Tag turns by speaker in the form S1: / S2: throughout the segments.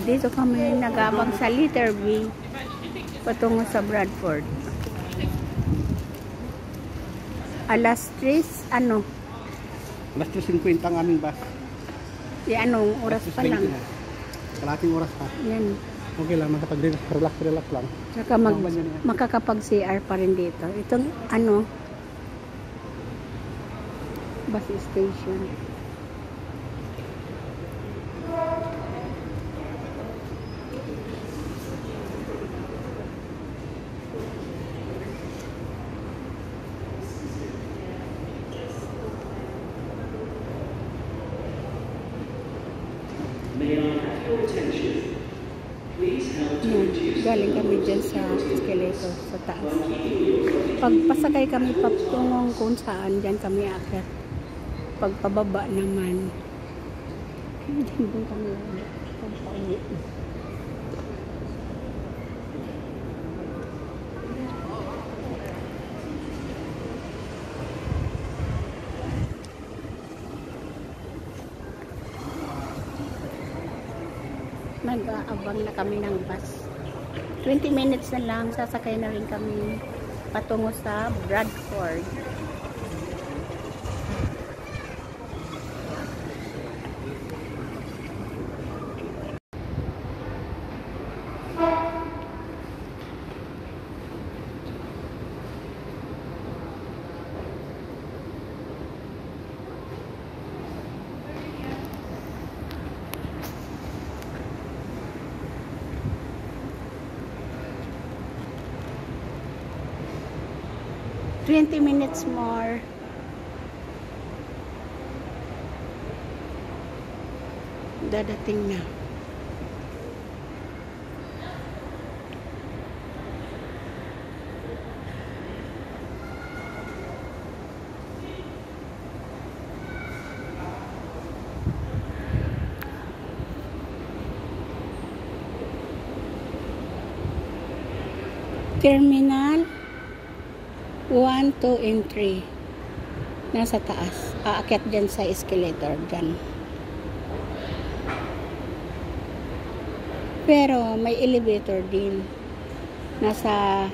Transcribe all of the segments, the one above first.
S1: Dito kami nagabang sa letter B patungo sa Bradford. Alas 3, ano?
S2: Alas 3:50 ang aming bus.
S1: Anong oras pa lang?
S2: Kalating oras pa.
S1: Yan.
S2: Okay lang, makapag-relax lang.
S1: Saka makakapag-CR pa rin dito. Itong ano, bus station. Galing kami dyan sa escalator sa taas. Pagpasakay kami patungong kung saan, dyan kami akit. Pagpababa naman, dyan din kami pagpauwi. Nag-aabang na kami ng bus. 20 minutes na lang, sasakay na rin kami patungo sa Bradford. $20 minutes more. Dadating na. Terminal 1, 2, and 3. Nasa taas. Aakyat dyan sa escalator dyan. Pero may elevator din. Nasa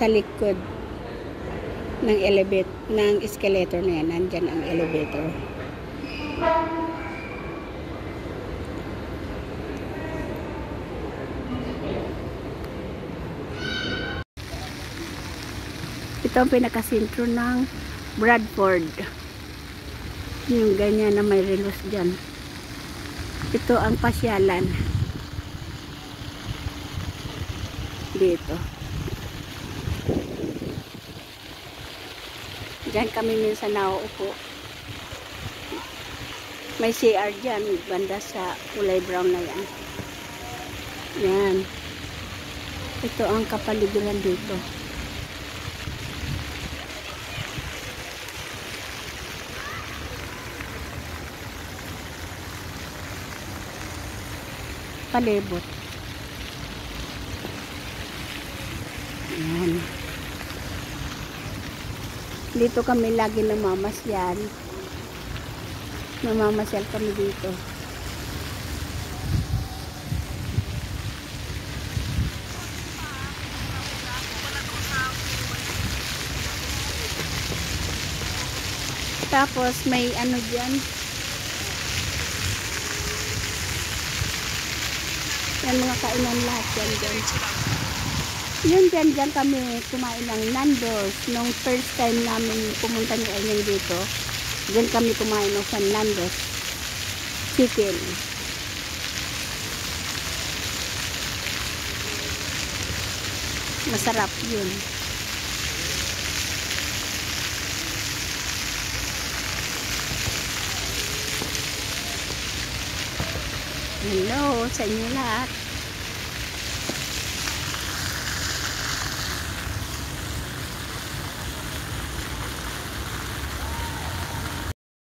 S1: likod ng escalator na yan. Nandyan ang elevator. Ito ang pinakasentro ng Bradford. Yung ganyan na may relos dyan. Ito ang pasyalan. Dito. Diyan kami minsan nauupo. May CR dyan. Banda sa kulay brown na yan. Yan. Ito ang kapaligiran dito. Palibot. Ayan. Dito kami lagi namamasyal. Namamasyal kami dito. Tapos may ano dyan. Yan mga kainan lahat dyan. Yun dyan kami kumain ng Nando's. Nung first time namin pumunta ni Ellen dito, dyan kami kumain ng San Nando's chicken. Masarap yun. Hello sa inyo lahat.